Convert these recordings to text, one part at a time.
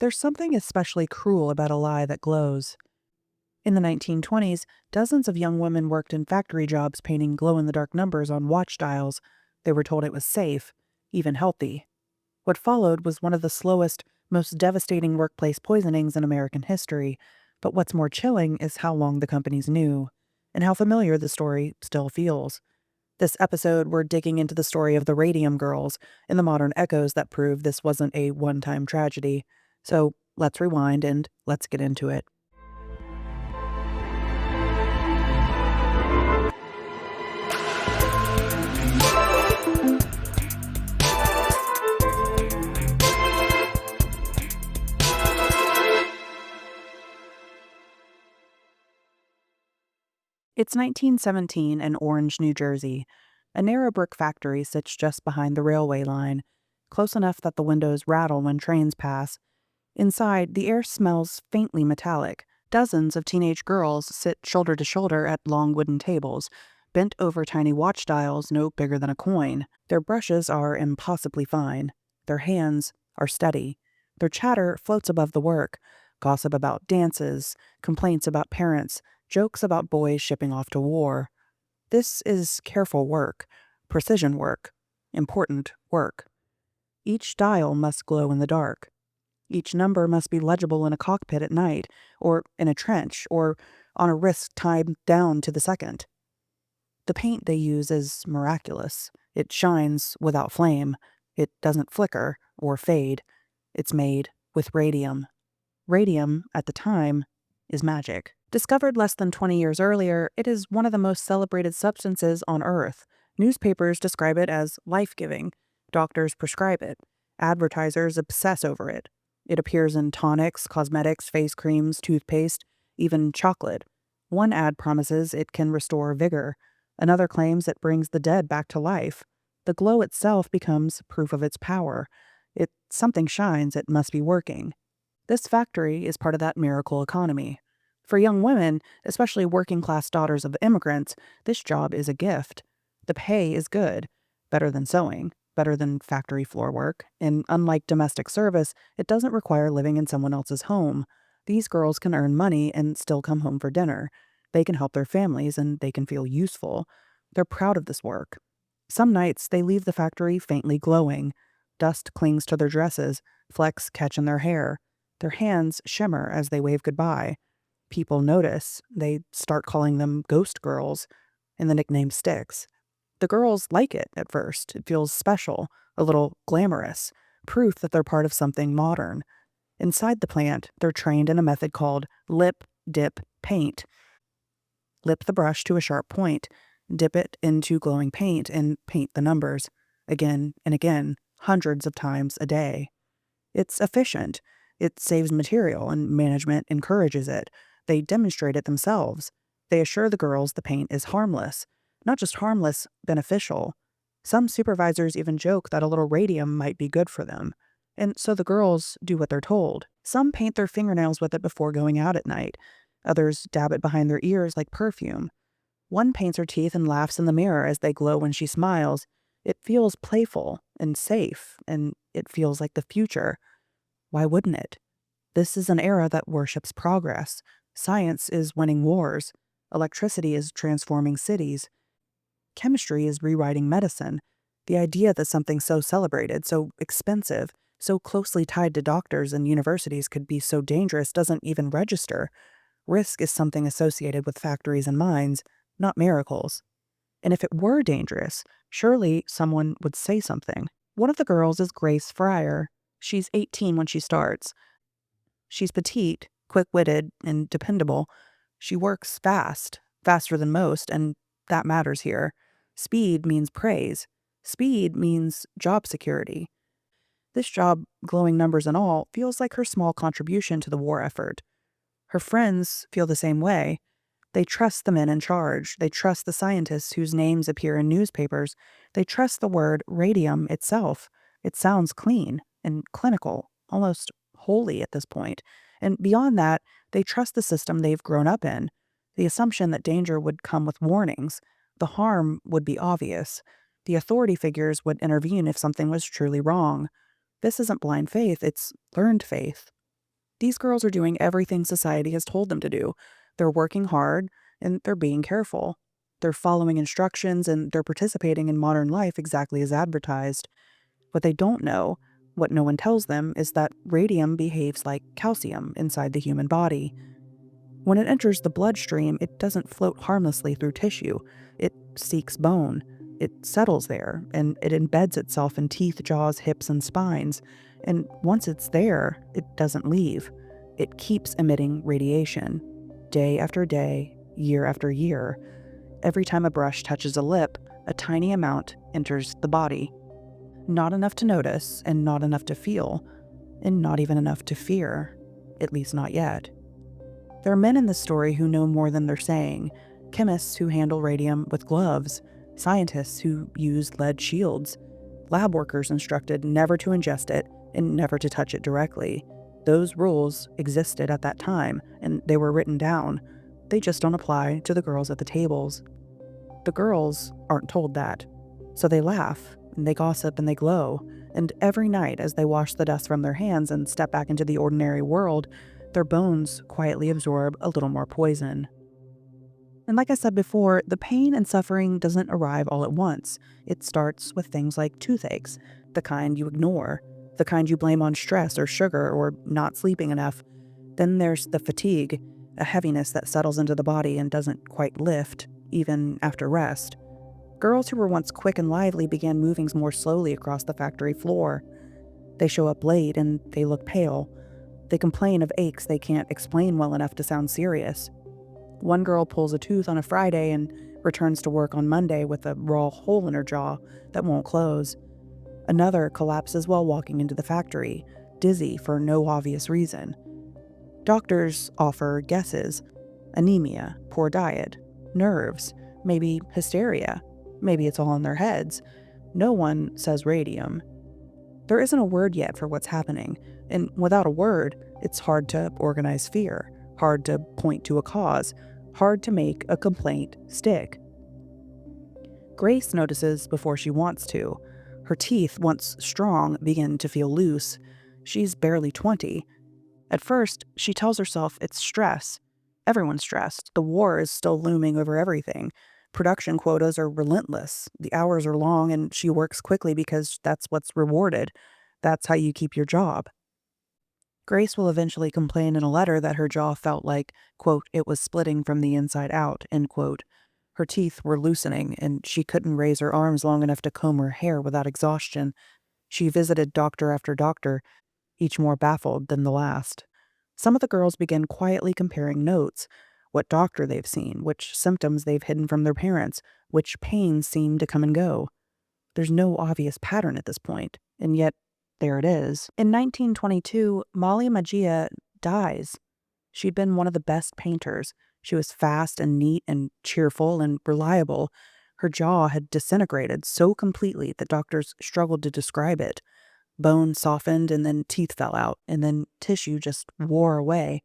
There's something especially cruel about a lie that glows. In the 1920s, dozens of young women worked in factory jobs painting glow-in-the-dark numbers on watch dials. They were told it was safe, even healthy. What followed was one of the slowest, most devastating workplace poisonings in American history. But what's more chilling is how long the companies knew, and how familiar the story still feels. This episode, we're digging into the story of the Radium Girls and the modern echoes that prove this wasn't a one-time tragedy. So let's rewind and let's get into it. It's 1917 in Orange, New Jersey. A narrow brick factory sits just behind the railway line, close enough that the windows rattle when trains pass. Inside, the air smells faintly metallic. Dozens of teenage girls sit shoulder to shoulder at long wooden tables, bent over tiny watch dials no bigger than a coin. Their brushes are impossibly fine. Their hands are steady. Their chatter floats above the work. Gossip about dances, complaints about parents, jokes about boys shipping off to war. This is careful work, precision work, important work. Each dial must glow in the dark. Each number must be legible in a cockpit at night, or in a trench, or on a wrist timed down to the second. The paint they use is miraculous. It shines without flame. It doesn't flicker or fade. It's made with radium. Radium, at the time, is magic. Discovered less than 20 years earlier, it is one of the most celebrated substances on Earth. Newspapers describe it as life-giving. Doctors prescribe it. Advertisers obsess over it. It appears in tonics, cosmetics, face creams, toothpaste, even chocolate. One ad promises it can restore vigor. Another claims it brings the dead back to life. The glow itself becomes proof of its power. If something shines, it must be working. This factory is part of that miracle economy. For young women, especially working-class daughters of immigrants, this job is a gift. The pay is good, better than sewing, better than factory floor work, and unlike domestic service, it doesn't require living in someone else's home. These girls can earn money and still come home for dinner. They can help their families and they can feel useful. They're proud of this work. Some nights, they leave the factory faintly glowing. Dust clings to their dresses, flecks catch in their hair. Their hands shimmer as they wave goodbye. People notice. They start calling them ghost girls, and the nickname sticks. The girls like it at first. It feels special, a little glamorous, proof that they're part of something modern. Inside the plant, they're trained in a method called lip, dip, paint. Lip the brush to a sharp point, dip it into glowing paint, and paint the numbers, again and again, hundreds of times a day. It's efficient. It saves material, and management encourages it. They demonstrate it themselves. They assure the girls the paint is harmless. Not just harmless, beneficial. Some supervisors even joke that a little radium might be good for them. And so the girls do what they're told. Some paint their fingernails with it before going out at night. Others dab it behind their ears like perfume. One paints her teeth and laughs in the mirror as they glow when she smiles. It feels playful and safe, and it feels like the future. Why wouldn't it? This is an era that worships progress. Science is winning wars. Electricity is transforming cities. Chemistry is rewriting medicine. The idea that something so celebrated, so expensive, so closely tied to doctors and universities could be so dangerous doesn't even register. Risk is something associated with factories and mines, not miracles. And if it were dangerous, surely someone would say something. One of the girls is Grace Fryer. She's 18 when she starts. She's petite, quick-witted, and dependable. She works fast, faster than most, and that matters here. Speed means praise. Speed means job security. This job, glowing numbers and all, feels like her small contribution to the war effort. Her friends feel the same way. They trust the men in charge. They trust the scientists whose names appear in newspapers. They trust the word radium itself. It sounds clean and clinical, almost holy at this point. And beyond that, they trust the system they've grown up in. The assumption that danger would come with warnings. The harm would be obvious. The authority figures would intervene if something was truly wrong. This isn't blind faith, it's learned faith. These girls are doing everything society has told them to do. They're working hard and they're being careful. They're following instructions and they're participating in modern life exactly as advertised. What they don't know, what no one tells them, is that radium behaves like calcium inside the human body. When it enters the bloodstream, it doesn't float harmlessly through tissue. It seeks bone. It settles there, and it embeds itself in teeth, jaws, hips, and spines. And once it's there, it doesn't leave. It keeps emitting radiation. Day after day, year after year. Every time a brush touches a lip, a tiny amount enters the body. Not enough to notice, and not enough to feel, and not even enough to fear. At least not yet. There are men in this story who know more than they're saying. Chemists who handle radium with gloves. Scientists who use lead shields. Lab workers instructed never to ingest it and never to touch it directly. Those rules existed at that time, and they were written down. They just don't apply to the girls at the tables. The girls aren't told that. So they laugh, and they gossip, and they glow. And every night, as they wash the dust from their hands and step back into the ordinary world, their bones quietly absorb a little more poison. And like I said before, the pain and suffering doesn't arrive all at once. It starts with things like toothaches, the kind you ignore, the kind you blame on stress or sugar or not sleeping enough. Then there's the fatigue, a heaviness that settles into the body and doesn't quite lift, even after rest. Girls who were once quick and lively began moving more slowly across the factory floor. They show up late and they look pale. They complain of aches they can't explain well enough to sound serious. One girl pulls a tooth on a Friday and returns to work on Monday with a raw hole in her jaw that won't close. Another collapses while walking into the factory, dizzy for no obvious reason. Doctors offer guesses: anemia, poor diet, nerves, maybe hysteria, maybe it's all in their heads. No one says radium. There isn't a word yet for what's happening, and without a word, it's hard to organize fear, hard to point to a cause, hard to make a complaint stick. Grace notices before she wants to. Her teeth, once strong, begin to feel loose. She's barely 20. At first, she tells herself it's stress. Everyone's stressed. The war is still looming over everything. Production quotas are relentless. The hours are long, and she works quickly because that's what's rewarded. That's how you keep your job. Grace will eventually complain in a letter that her jaw felt like, quote, it was splitting from the inside out, end quote. Her teeth were loosening, and she couldn't raise her arms long enough to comb her hair without exhaustion. She visited doctor after doctor, each more baffled than the last. Some of the girls begin quietly comparing notes, what doctor they've seen, which symptoms they've hidden from their parents, which pains seem to come and go. There's no obvious pattern at this point, and yet there it is. In 1922, Molly Magia dies. She'd been one of the best painters. She was fast and neat and cheerful and reliable. Her jaw had disintegrated so completely that doctors struggled to describe it. Bone softened, and then teeth fell out, and then tissue just wore away.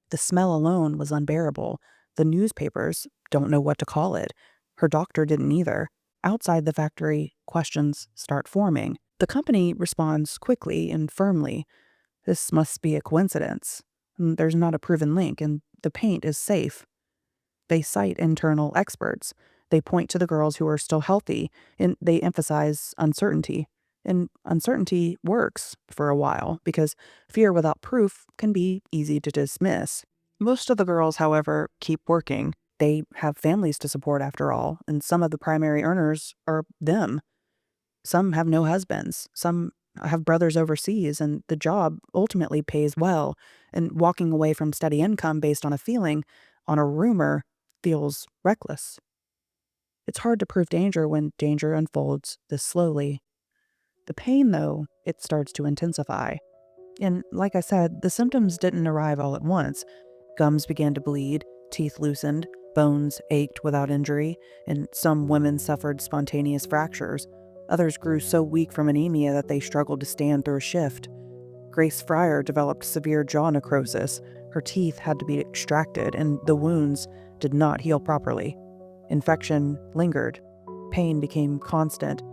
The smell alone was unbearable. The newspapers don't know what to call it. Her doctor didn't either. Outside the factory, questions start forming. The company responds quickly and firmly. This must be a coincidence. There's not a proven link, and the paint is safe. They cite internal experts. They point to the girls who are still healthy, and they emphasize uncertainty. And uncertainty works for a while, because fear without proof can be easy to dismiss. Most of the girls, however, keep working. They have families to support after all, and some of the primary earners are them. Some have no husbands. Some have brothers overseas, and the job ultimately pays well. And walking away from steady income based on a feeling, on a rumor, feels reckless. It's hard to prove danger when danger unfolds this slowly. The pain, though, it starts to intensify. And like I said, the symptoms didn't arrive all at once. Gums began to bleed, teeth loosened, bones ached without injury, and some women suffered spontaneous fractures. Others grew so weak from anemia that they struggled to stand through a shift. Grace Fryer developed severe jaw necrosis. Her teeth had to be extracted, and the wounds did not heal properly. Infection lingered. Pain became constant.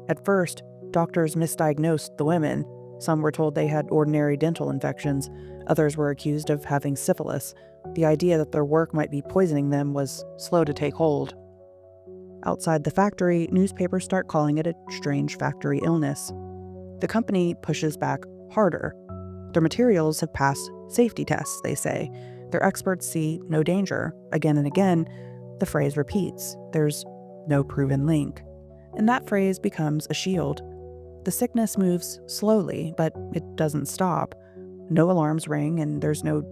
At first, doctors misdiagnosed the women. Some were told they had ordinary dental infections. Others were accused of having syphilis. The idea that their work might be poisoning them was slow to take hold. Outside the factory, newspapers start calling it a strange factory illness. The company pushes back harder. Their materials have passed safety tests, they say. Their experts see no danger. Again and again, the phrase repeats. There's no proven link. And that phrase becomes a shield. The sickness moves slowly, but it doesn't stop. No alarms ring, and there's no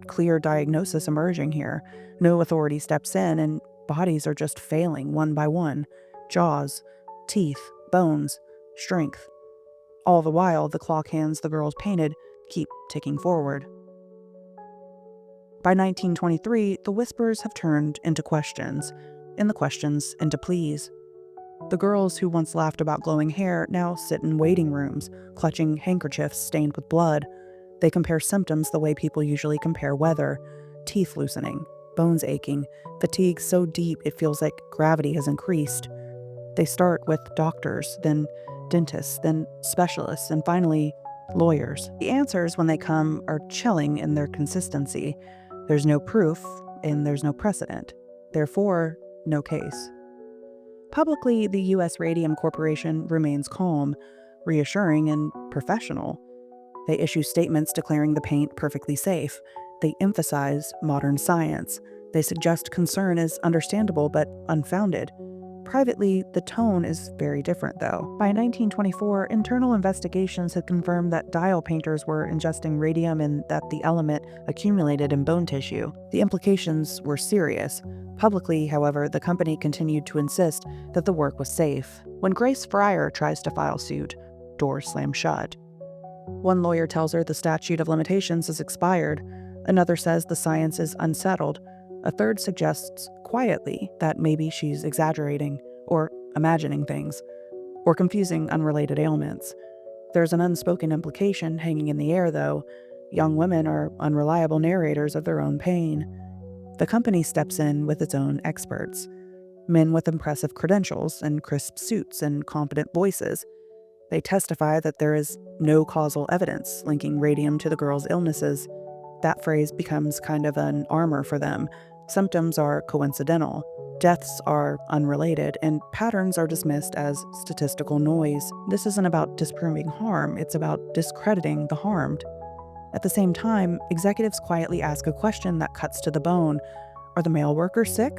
clear diagnosis emerging here. No authority steps in, and bodies are just failing one by one. Jaws, teeth, bones, strength. All the while, the clock hands the girls painted keep ticking forward. By 1923, the whispers have turned into questions, and the questions into pleas. The girls who once laughed about glowing hair now sit in waiting rooms, clutching handkerchiefs stained with blood. They compare symptoms the way people usually compare weather: teeth loosening, bones aching, fatigue so deep it feels like gravity has increased. They start with doctors, then dentists, then specialists, and finally lawyers. The answers, when they come, are chilling in their consistency. There's no proof, and there's no precedent. Therefore, no case. Publicly, the U.S. Radium Corporation remains calm, reassuring, and professional. They issue statements declaring the paint perfectly safe. They emphasize modern science. They suggest concern is understandable but unfounded. Privately, the tone is very different, though. By 1924, internal investigations had confirmed that dial painters were ingesting radium and that the element accumulated in bone tissue. The implications were serious. Publicly, however, the company continued to insist that the work was safe. When Grace Fryer tries to file suit, doors slam shut. One lawyer tells her the statute of limitations has expired. Another says the science is unsettled. A third suggests quietly that maybe she's exaggerating, or imagining things, or confusing unrelated ailments. There's an unspoken implication hanging in the air, though. Young women are unreliable narrators of their own pain. The company steps in with its own experts. Men with impressive credentials and crisp suits and competent voices. They testify that there is no causal evidence linking radium to the girls' illnesses. That phrase becomes kind of an armor for them. Symptoms are coincidental, deaths are unrelated, and patterns are dismissed as statistical noise. This isn't about disproving harm, it's about discrediting the harmed. At the same time, executives quietly ask a question that cuts to the bone. Are the male workers sick?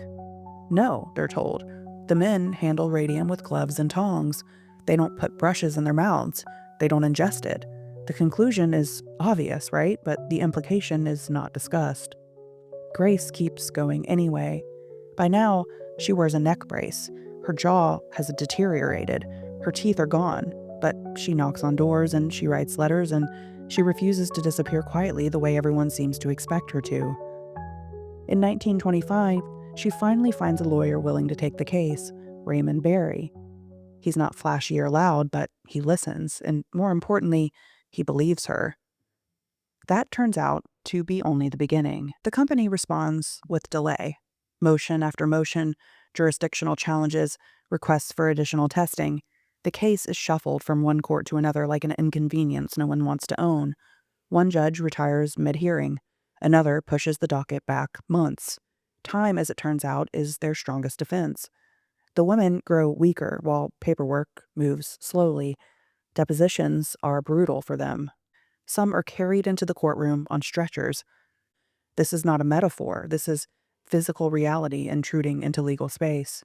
No, they're told. The men handle radium with gloves and tongs. They don't put brushes in their mouths. They don't ingest it. The conclusion is obvious, right? But the implication is not discussed. Grace keeps going anyway. By now, she wears a neck brace. Her jaw has deteriorated. Her teeth are gone. But she knocks on doors and she writes letters and she refuses to disappear quietly the way everyone seems to expect her to. In 1925, she finally finds a lawyer willing to take the case, Raymond Barry. He's not flashy or loud, but he listens, and more importantly, he believes her. That turns out to be only the beginning. The company responds with delay. Motion after motion, jurisdictional challenges, requests for additional testing. The case is shuffled from one court to another like an inconvenience no one wants to own. One judge retires mid-hearing. Another pushes the docket back months. Time, as it turns out, is their strongest defense. The women grow weaker while paperwork moves slowly. Depositions are brutal for them. Some are carried into the courtroom on stretchers. This is not a metaphor. This is physical reality intruding into legal space.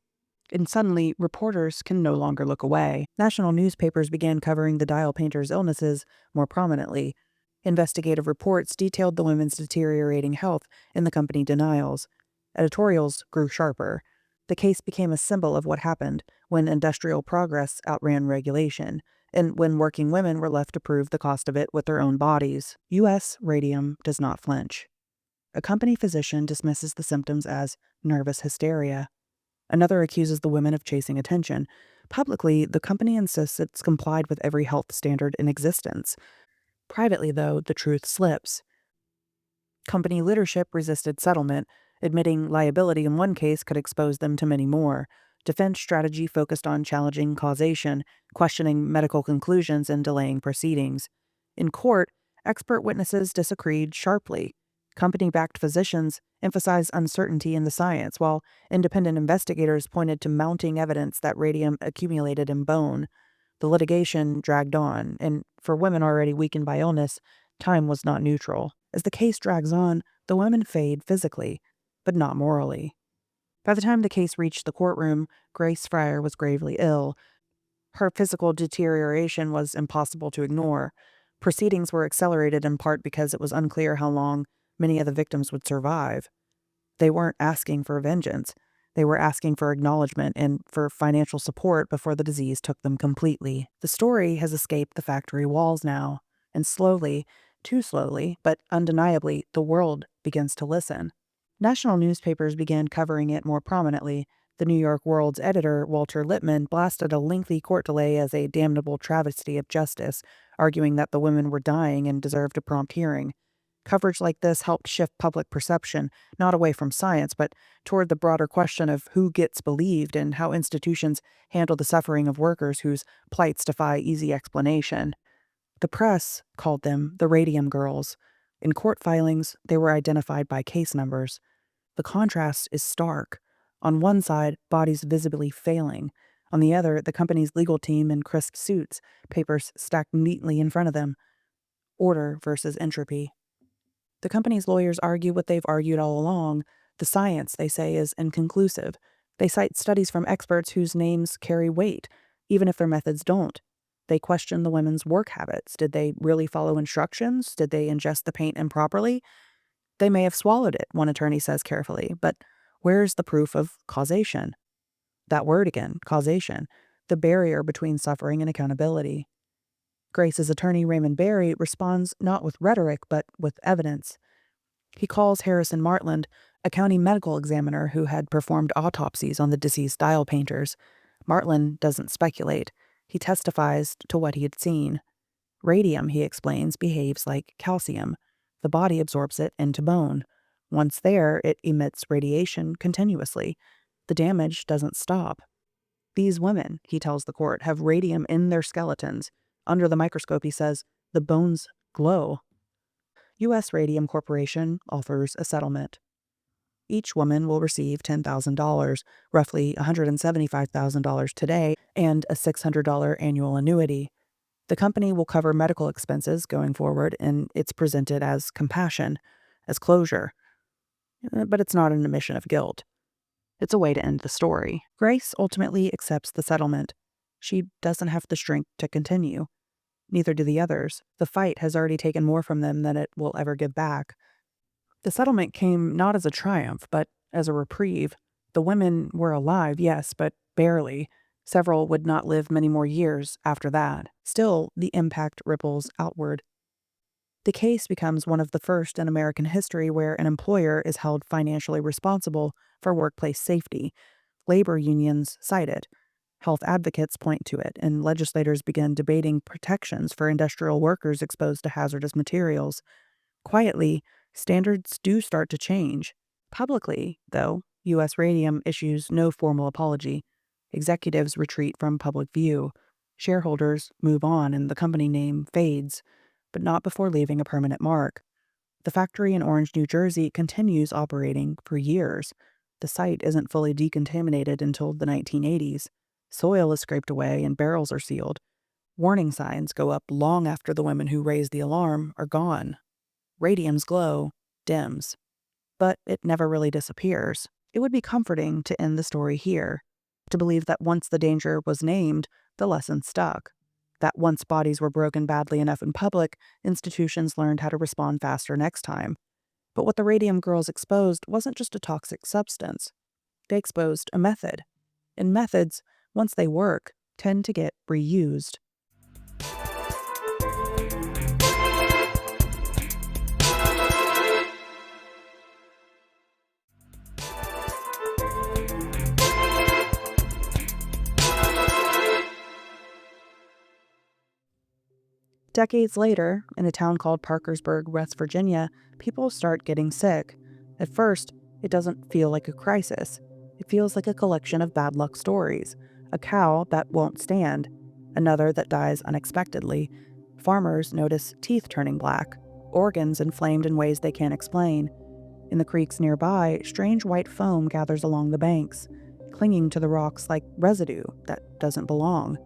And suddenly, reporters can no longer look away. National newspapers began covering the dial painters' illnesses more prominently. Investigative reports detailed the women's deteriorating health and the company denials. Editorials grew sharper. The case became a symbol of what happened when industrial progress outran regulation, and when working women were left to prove the cost of it with their own bodies. U.S. Radium does not flinch. A company physician dismisses the symptoms as nervous hysteria. Another accuses the women of chasing attention. Publicly, the company insists it's complied with every health standard in existence. Privately, though, the truth slips. Company leadership resisted settlement, admitting liability in one case could expose them to many more. Defense strategy focused on challenging causation, questioning medical conclusions, and delaying proceedings. In court, expert witnesses disagreed sharply. Company-backed physicians emphasized uncertainty in the science, while independent investigators pointed to mounting evidence that radium accumulated in bone. The litigation dragged on, and for women already weakened by illness, time was not neutral. As the case drags on, the women fade physically, but not morally. By the time the case reached the courtroom, Grace Fryer was gravely ill. Her physical deterioration was impossible to ignore. Proceedings were accelerated in part because it was unclear how long many of the victims would survive. They weren't asking for vengeance. They were asking for acknowledgement and for financial support before the disease took them completely. The story has escaped the factory walls now, and slowly, too slowly, but undeniably, the world begins to listen. National newspapers began covering it more prominently. The New York World's editor, Walter Lippmann, blasted a lengthy court delay as a damnable travesty of justice, arguing that the women were dying and deserved a prompt hearing. Coverage like this helped shift public perception, not away from science, but toward the broader question of who gets believed and how institutions handle the suffering of workers whose plights defy easy explanation. The press called them the Radium Girls. In court filings, they were identified by case numbers. The contrast is stark. On one side, bodies visibly failing. On the other, the company's legal team in crisp suits, papers stacked neatly in front of them. Order versus entropy. The company's lawyers argue what they've argued all along. The science, they say, is inconclusive. They cite studies from experts whose names carry weight, even if their methods don't. They question the women's work habits. Did they really follow instructions? Did they ingest the paint improperly? They may have swallowed it, one attorney says carefully, but where's the proof of causation? That word again, causation, the barrier between suffering and accountability. Grace's attorney, Raymond Barry, responds not with rhetoric, but with evidence. He calls Harrison Martland, a county medical examiner who had performed autopsies on the deceased dial painters. Martland doesn't speculate. He testifies to what he had seen. Radium, he explains, behaves like calcium. The body absorbs it into bone. Once there, it emits radiation continuously. The damage doesn't stop. These women, he tells the court, have radium in their skeletons. Under the microscope, he says, the bones glow. U.S. Radium Corporation offers a settlement. Each woman will receive $10,000, roughly $175,000 today, and a $600 annual annuity. The company will cover medical expenses going forward, and it's presented as compassion, as closure. But it's not an admission of guilt. It's a way to end the story. Grace ultimately accepts the settlement. She doesn't have the strength to continue. Neither do the others. The fight has already taken more from them than it will ever give back. The settlement came not as a triumph, but as a reprieve. The women were alive, yes, but barely. Several would not live many more years after that. Still, the impact ripples outward. The case becomes one of the first in American history where an employer is held financially responsible for workplace safety. Labor unions cite it. Health advocates point to it, and legislators begin debating protections for industrial workers exposed to hazardous materials. Quietly, standards do start to change. Publicly, though, U.S. Radium issues no formal apology. Executives retreat from public view. Shareholders move on and the company name fades, but not before leaving a permanent mark. The factory in Orange, New Jersey continues operating for years. The site isn't fully decontaminated until the 1980s. Soil is scraped away and barrels are sealed. Warning signs go up long after the women who raised the alarm are gone. Radium's glow dims, but it never really disappears. It would be comforting to end the story here, to believe that once the danger was named, the lesson stuck. That once bodies were broken badly enough in public, institutions learned how to respond faster next time. But what the Radium Girls exposed wasn't just a toxic substance. They exposed a method. And methods, once they work, tend to get reused. Decades later, in a town called Parkersburg, West Virginia, people start getting sick. At first, it doesn't feel like a crisis. It feels like a collection of bad luck stories. A cow that won't stand, another that dies unexpectedly, Farmers notice teeth turning black, organs inflamed in ways they can't explain. In the creeks nearby, strange white foam gathers along the banks, clinging to the rocks like residue that doesn't belong.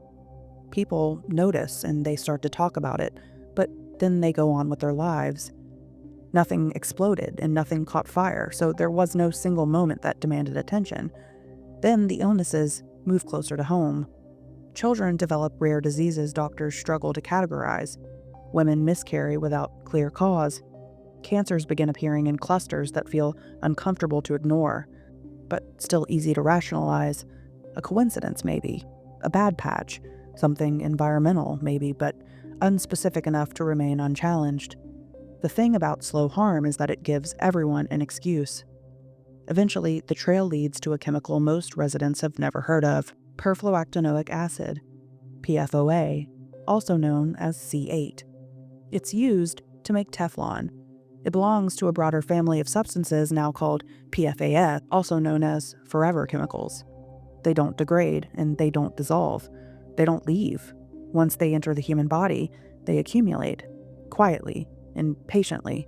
People notice and they start to talk about it, but then they go on with their lives. Nothing exploded and nothing caught fire, so there was no single moment that demanded attention. Then the illnesses move closer to home. Children develop rare diseases doctors struggle to categorize. Women miscarry without clear cause. Cancers begin appearing in clusters that feel uncomfortable to ignore, but still easy to rationalize. A coincidence, maybe. A bad patch. Something environmental, maybe, but unspecific enough to remain unchallenged. The thing about slow harm is that it gives everyone an excuse. Eventually, the trail leads to a chemical most residents have never heard of, perfluorooctanoic acid, PFOA, also known as C8. It's used to make Teflon. It belongs to a broader family of substances now called PFAS, also known as forever chemicals. They don't degrade and they don't dissolve. They don't leave. Once they enter the human body, they accumulate, quietly and patiently.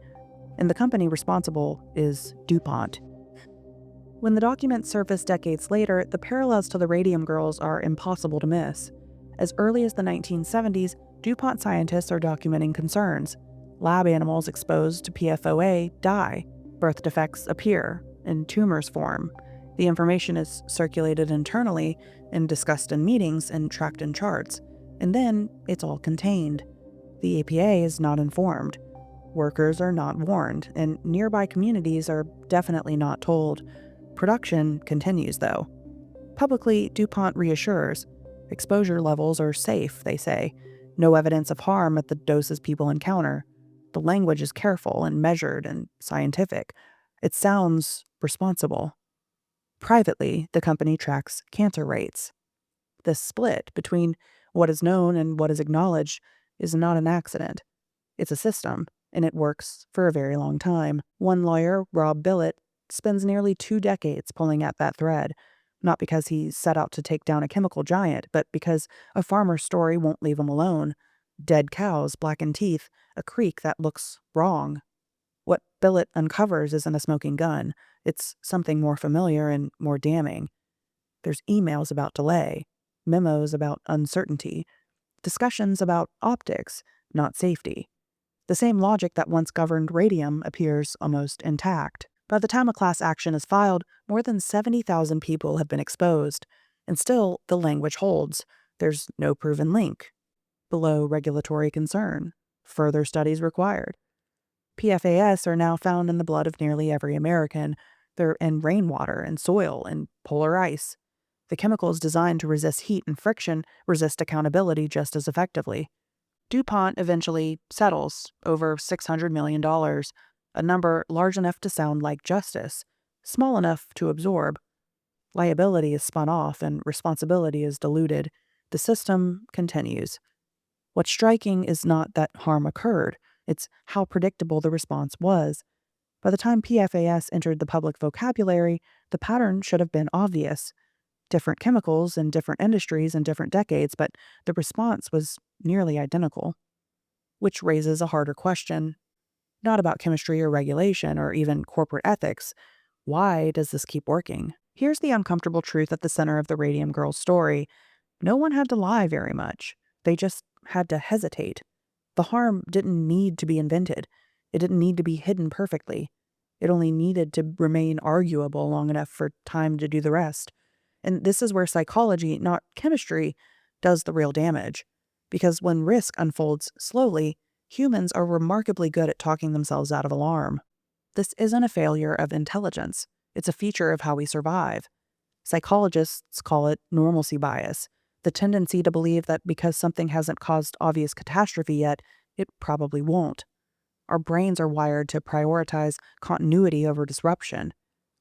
And the company responsible is DuPont. When the documents surface decades later, the parallels to the Radium Girls are impossible to miss. As early as the 1970s, DuPont scientists are documenting concerns. Lab animals exposed to PFOA die, birth defects appear, and tumors form. The information is circulated internally and discussed in meetings and tracked in charts. And then it's all contained. The EPA is not informed. Workers are not warned, and nearby communities are definitely not told. Production continues, though. Publicly, DuPont reassures. Exposure levels are safe, they say. No evidence of harm at the doses people encounter. The language is careful and measured and scientific. It sounds responsible. Privately, the company tracks cancer rates. This split between what is known and what is acknowledged is not an accident. It's a system, and it works for a very long time. One lawyer, Rob Billett, spends nearly 2 decades pulling at that thread, not because he set out to take down a chemical giant, but because a farmer's story won't leave him alone. Dead cows, blackened teeth, a creek that looks wrong. What Billett uncovers isn't a smoking gun. It's something more familiar and more damning. There's emails about delay, memos about uncertainty, discussions about optics, not safety. The same logic that once governed radium appears almost intact. By the time a class action is filed, more than 70,000 people have been exposed. And still, the language holds. There's no proven link. Below regulatory concern. Further studies required. PFAS are now found in the blood of nearly every American. They're in rainwater and soil and polar ice. The chemicals designed to resist heat and friction resist accountability just as effectively. DuPont eventually settles over $600 million, a number large enough to sound like justice, small enough to absorb. Liability is spun off and responsibility is diluted. The system continues. What's striking is not that harm occurred, it's how predictable the response was. By the time PFAS entered the public vocabulary, the pattern should have been obvious. Different chemicals in different industries in different decades, but the response was nearly identical. Which raises a harder question. Not about chemistry or regulation or even corporate ethics. Why does this keep working? Here's the uncomfortable truth at the center of the Radium Girls story. No one had to lie very much. They just had to hesitate. The harm didn't need to be invented. It didn't need to be hidden perfectly. It only needed to remain arguable long enough for time to do the rest. And this is where psychology, not chemistry, does the real damage. Because when risk unfolds slowly, humans are remarkably good at talking themselves out of alarm. This isn't a failure of intelligence. It's a feature of how we survive. Psychologists call it normalcy bias, the tendency to believe that because something hasn't caused obvious catastrophe yet, it probably won't. Our brains are wired to prioritize continuity over disruption.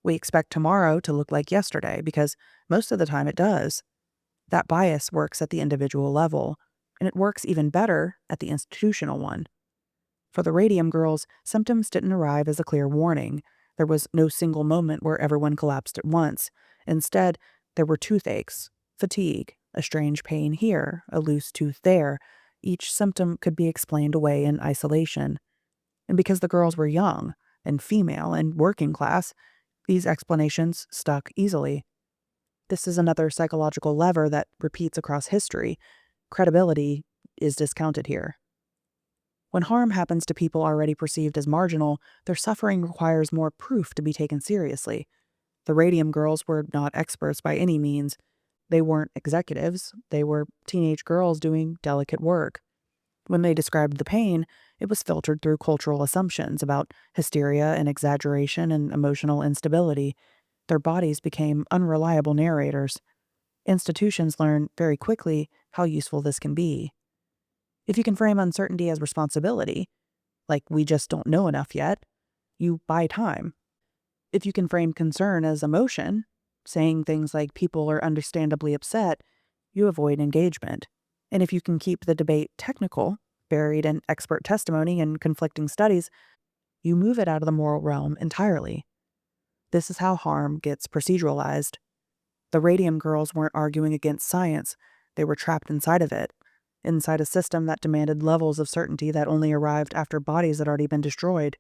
We expect tomorrow to look like yesterday because most of the time it does. That bias works at the individual level, and it works even better at the institutional one. For the Radium Girls, symptoms didn't arrive as a clear warning. There was no single moment where everyone collapsed at once. Instead, there were toothaches, fatigue, a strange pain here, a loose tooth there, Each symptom could be explained away in isolation. And because the girls were young and female and working class, these explanations stuck easily. This is another psychological lever that repeats across history. Credibility is discounted here. When harm happens to people already perceived as marginal, their suffering requires more proof to be taken seriously. The Radium Girls were not experts by any means. They weren't executives. They were teenage girls doing delicate work. When they described the pain, it was filtered through cultural assumptions about hysteria and exaggeration and emotional instability. Their bodies became unreliable narrators. Institutions learn very quickly how useful this can be. If you can frame uncertainty as responsibility, like we just don't know enough yet, you buy time. If you can frame concern as emotion, saying things like people are understandably upset, you avoid engagement. And if you can keep the debate technical, buried in expert testimony and conflicting studies, you move it out of the moral realm entirely. This is how harm gets proceduralized. The Radium Girls weren't arguing against science, they were trapped inside of it, inside a system that demanded levels of certainty that only arrived after bodies had already been destroyed.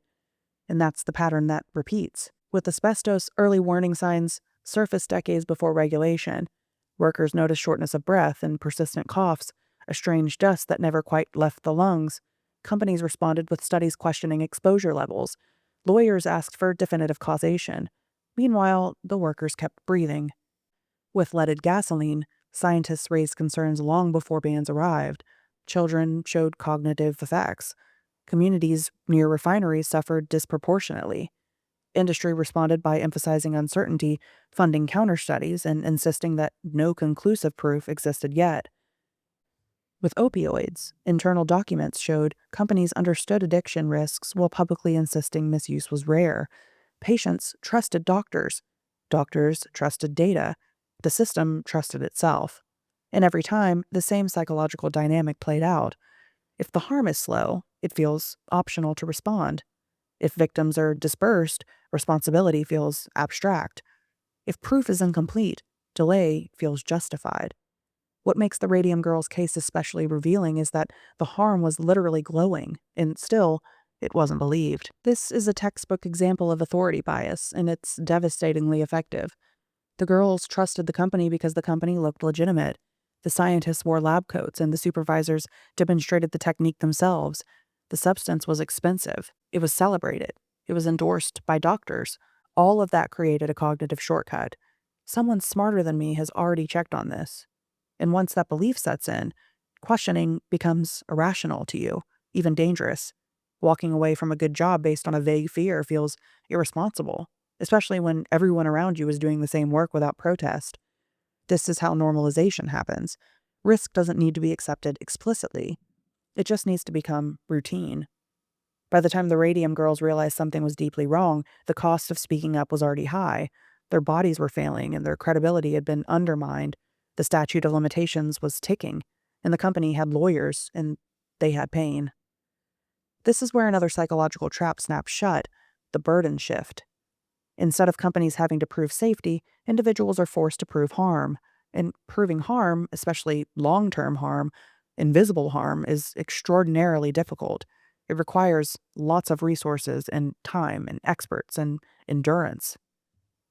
And that's the pattern that repeats. With asbestos, early warning signs surfaced decades before regulation. Workers noticed shortness of breath and persistent coughs, a strange dust that never quite left the lungs. Companies responded with studies questioning exposure levels. Lawyers asked for definitive causation. Meanwhile, the workers kept breathing. With leaded gasoline, scientists raised concerns long before bans arrived. Children showed cognitive effects. Communities near refineries suffered disproportionately. Industry responded by emphasizing uncertainty, funding counter-studies, and insisting that no conclusive proof existed yet. With opioids, internal documents showed companies understood addiction risks while publicly insisting misuse was rare. Patients trusted doctors. Doctors trusted data. The system trusted itself. And every time, the same psychological dynamic played out. If the harm is slow, it feels optional to respond. If victims are dispersed, responsibility feels abstract. If proof is incomplete, delay feels justified. What makes the Radium Girls case especially revealing is that the harm was literally glowing, and still, it wasn't believed. This is a textbook example of authority bias, and it's devastatingly effective. The girls trusted the company because the company looked legitimate. The scientists wore lab coats, and the supervisors demonstrated the technique themselves. The substance was expensive. It was celebrated. It was endorsed by doctors. All of that created a cognitive shortcut. Someone smarter than me has already checked on this. And once that belief sets in, questioning becomes irrational to you, even dangerous. Walking away from a good job based on a vague fear feels irresponsible, especially when everyone around you is doing the same work without protest. This is how normalization happens. Risk doesn't need to be accepted explicitly. It just needs to become routine. By the time the Radium Girls realized something was deeply wrong, the cost of speaking up was already high. Their bodies were failing, and their credibility had been undermined. The statute of limitations was ticking, and the company had lawyers, and they had pain. This is where another psychological trap snaps shut: the burden shift. Instead of companies having to prove safety, individuals are forced to prove harm. And proving harm, especially long-term harm, invisible harm, is extraordinarily difficult. It requires lots of resources and time and experts and endurance.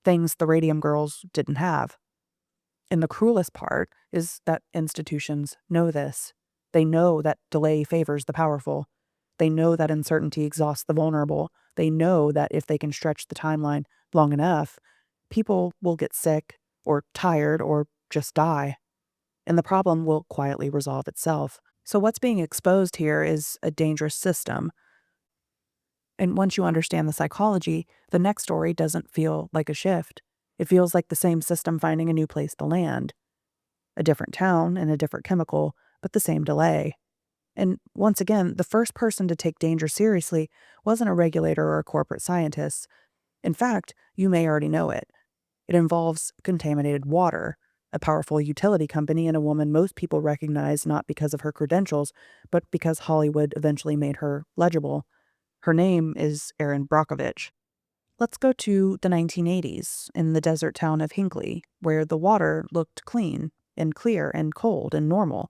Things the Radium Girls didn't have. And the cruelest part is that institutions know this. They know that delay favors the powerful. They know that uncertainty exhausts the vulnerable. They know that if they can stretch the timeline long enough, people will get sick or tired or just die. And the problem will quietly resolve itself. So what's being exposed here is a dangerous system. And once you understand the psychology, the next story doesn't feel like a shift. It feels like the same system finding a new place to land. A different town and a different chemical, but the same delay. And once again, the first person to take danger seriously wasn't a regulator or a corporate scientist. In fact, you may already know it. It involves contaminated water, a powerful utility company, and a woman most people recognize not because of her credentials, but because Hollywood eventually made her legible. Her name is Erin Brockovich. Let's go to the 1980s in the desert town of Hinckley, where the water looked clean and clear and cold and normal.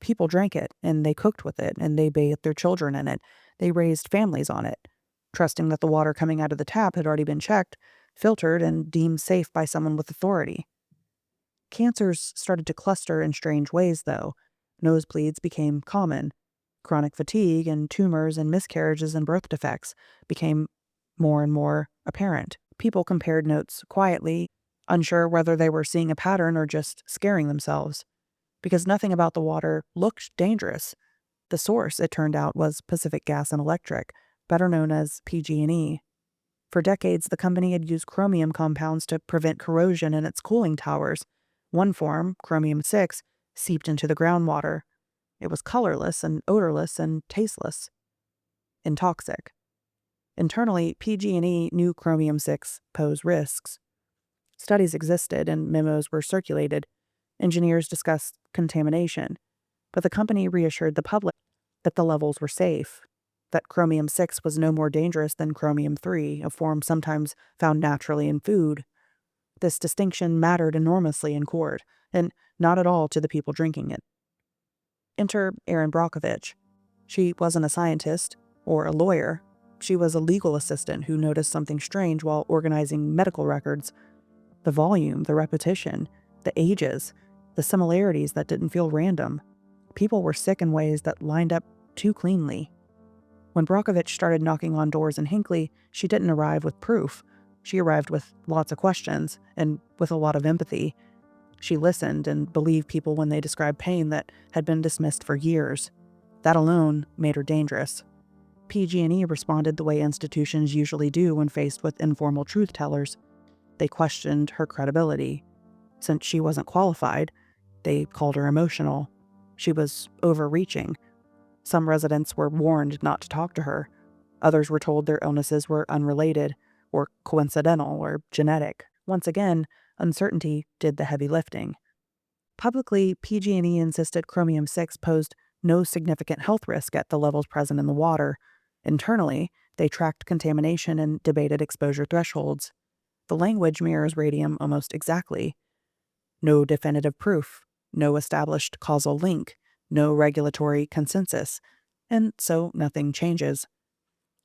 People drank it, and they cooked with it, and they bathed their children in it. They raised families on it, trusting that the water coming out of the tap had already been checked, filtered, and deemed safe by someone with authority. Cancers started to cluster in strange ways, though. Nosebleeds became common. Chronic fatigue and tumors and miscarriages and birth defects became more and more apparent. People compared notes quietly, unsure whether they were seeing a pattern or just scaring themselves. Because nothing about the water looked dangerous. The source, it turned out, was Pacific Gas and Electric, better known as PG&E. For decades, the company had used chromium compounds to prevent corrosion in its cooling towers. One form, chromium-6, seeped into the groundwater. It was colorless and odorless and tasteless and toxic. Internally, PG&E knew chromium-6 posed risks. Studies existed and memos were circulated. Engineers discussed contamination, but the company reassured the public that the levels were safe, that chromium-6 was no more dangerous than chromium-3, a form sometimes found naturally in food. This distinction mattered enormously in court, and not at all to the people drinking it. Enter Erin Brockovich. She wasn't a scientist or a lawyer. She was a legal assistant who noticed something strange while organizing medical records. The volume, the repetition, the ages, the similarities that didn't feel random. People were sick in ways that lined up too cleanly. When Brockovich started knocking on doors in Hinckley, she didn't arrive with proof. She arrived with lots of questions and with a lot of empathy. She listened and believed people when they described pain that had been dismissed for years. That alone made her dangerous. PG&E responded the way institutions usually do when faced with informal truth-tellers. They questioned her credibility. Since she wasn't qualified, they called her emotional. She was overreaching. Some residents were warned not to talk to her. Others were told their illnesses were unrelated, or coincidental, or genetic. Once again, uncertainty did the heavy lifting. Publicly, PG&E insisted chromium-6 posed no significant health risk at the levels present in the water. Internally, they tracked contamination and debated exposure thresholds. The language mirrors radium almost exactly. No definitive proof, no established causal link, no regulatory consensus, and so nothing changes.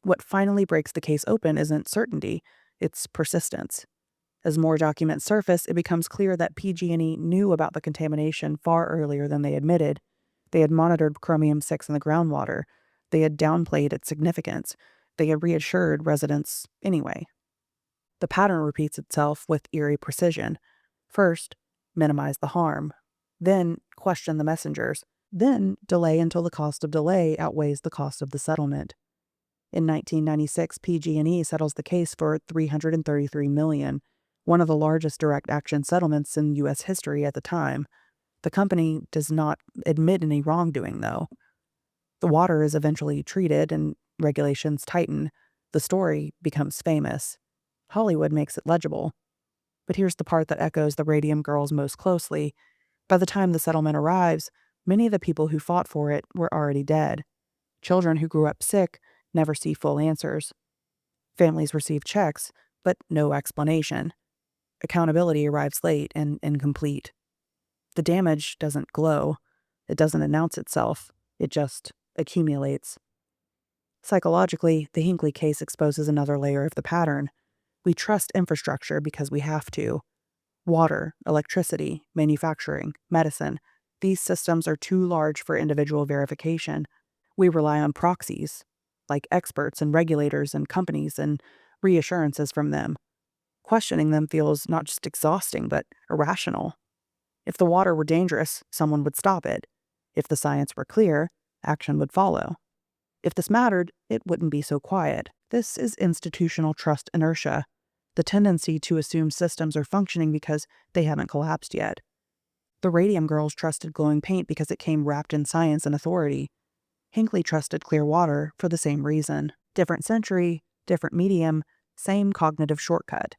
What finally breaks the case open isn't certainty, it's persistence. As more documents surface, it becomes clear that PG&E knew about the contamination far earlier than they admitted. They had monitored chromium-6 in the groundwater. They had downplayed its significance. They had reassured residents anyway. The pattern repeats itself with eerie precision. First, minimize the harm. Then, question the messengers. Then, delay until the cost of delay outweighs the cost of the settlement. In 1996, PG&E settles the case for $333 million, one of the largest direct action settlements in U.S. history at the time. The company does not admit any wrongdoing, though. The water is eventually treated and regulations tighten. The story becomes famous. Hollywood makes it legible. But here's the part that echoes the Radium Girls most closely. By the time the settlement arrives, many of the people who fought for it were already dead. Children who grew up sick never see full answers. Families receive checks, but no explanation. Accountability arrives late and incomplete. The damage doesn't glow. It doesn't announce itself. It just accumulates. Psychologically, the Hinckley case exposes another layer of the pattern. We trust infrastructure because we have to. Water, electricity, manufacturing, medicine. These systems are too large for individual verification. We rely on proxies, like experts and regulators and companies, and reassurances from them. Questioning them feels not just exhausting, but irrational. If the water were dangerous, someone would stop it. If the science were clear, action would follow. If this mattered, it wouldn't be so quiet. This is institutional trust inertia, the tendency to assume systems are functioning because they haven't collapsed yet. The Radium Girls trusted glowing paint because it came wrapped in science and authority. Hinckley trusted clear water for the same reason. Different century, different medium, same cognitive shortcut.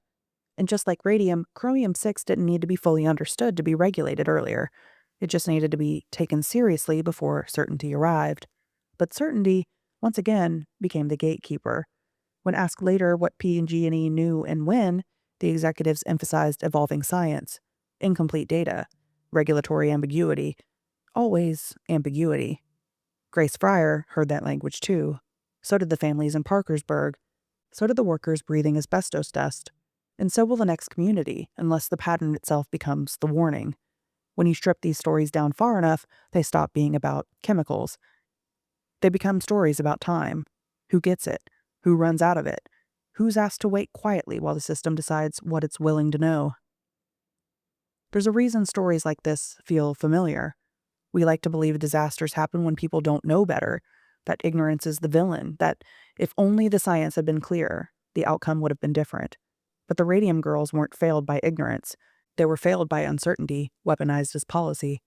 And just like radium, chromium-6 didn't need to be fully understood to be regulated earlier. It just needed to be taken seriously before certainty arrived. But certainty, once again, became the gatekeeper. When asked later what P&G&E knew and when, the executives emphasized evolving science, incomplete data, regulatory ambiguity, always ambiguity. Grace Fryer heard that language too. So did the families in Parkersburg. So did the workers breathing asbestos dust. And so will the next community, unless the pattern itself becomes the warning. When you strip these stories down far enough, they stop being about chemicals. They become stories about time. Who gets it? Who runs out of it? Who's asked to wait quietly while the system decides what it's willing to know? There's a reason stories like this feel familiar. We like to believe disasters happen when people don't know better, that ignorance is the villain, that if only the science had been clear, the outcome would have been different. But the Radium Girls weren't failed by ignorance. They were failed by uncertainty, weaponized as policy.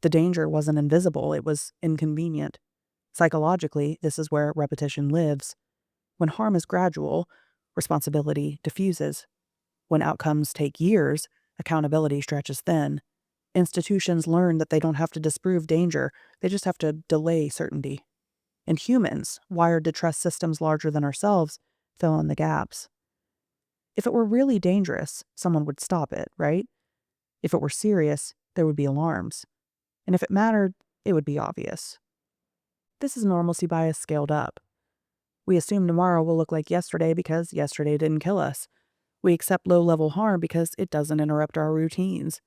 The danger wasn't invisible, it was inconvenient. Psychologically, this is where repetition lives. When harm is gradual, responsibility diffuses. When outcomes take years, accountability stretches thin. Institutions learn that they don't have to disprove danger, they just have to delay certainty. And humans, wired to trust systems larger than ourselves, fill in the gaps. If it were really dangerous, someone would stop it, right? If it were serious, there would be alarms. And if it mattered, it would be obvious. This is normalcy bias scaled up. We assume tomorrow will look like yesterday because yesterday didn't kill us. We accept low-level harm because it doesn't interrupt our routines.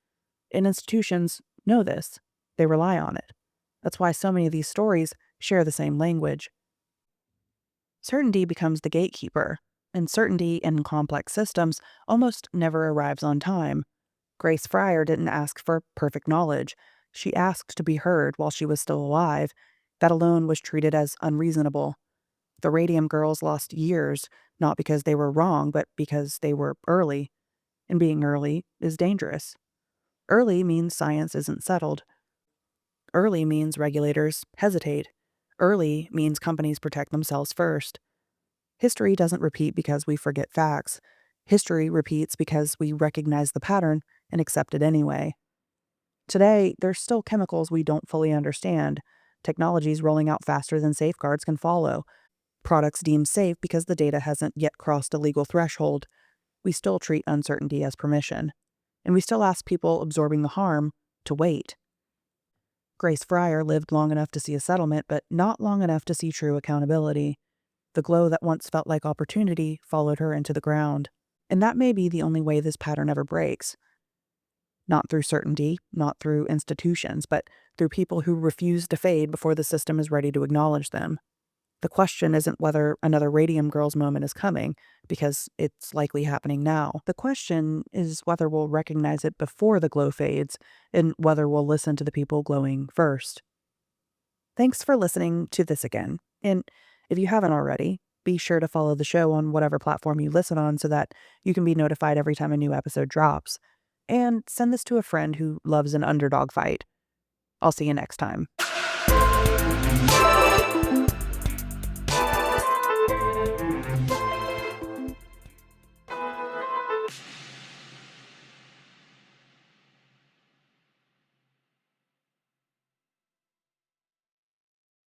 And institutions know this. They rely on it. That's why so many of these stories share the same language. Certainty becomes the gatekeeper, and certainty in complex systems almost never arrives on time. Grace Fryer didn't ask for perfect knowledge. She asked to be heard while she was still alive. That alone was treated as unreasonable. The Radium Girls lost years, not because they were wrong, but because they were early. And being early is dangerous. Early means science isn't settled. Early means regulators hesitate. Early means companies protect themselves first. History doesn't repeat because we forget facts. History repeats because we recognize the pattern and accept it anyway. Today, there's still chemicals we don't fully understand. Technologies rolling out faster than safeguards can follow. Products deemed safe because the data hasn't yet crossed a legal threshold. We still treat uncertainty as permission. And we still ask people absorbing the harm to wait. Grace Fryer lived long enough to see a settlement, but not long enough to see true accountability. The glow that once felt like opportunity followed her into the ground. And that may be the only way this pattern ever breaks. Not through certainty, not through institutions, but through people who refuse to fade before the system is ready to acknowledge them. The question isn't whether another Radium Girls moment is coming, because it's likely happening now. The question is whether we'll recognize it before the glow fades, and whether we'll listen to the people glowing first. Thanks for listening to this again. And if you haven't already, be sure to follow the show on whatever platform you listen on so that you can be notified every time a new episode drops. And send this to a friend who loves an underdog fight. I'll see you next time.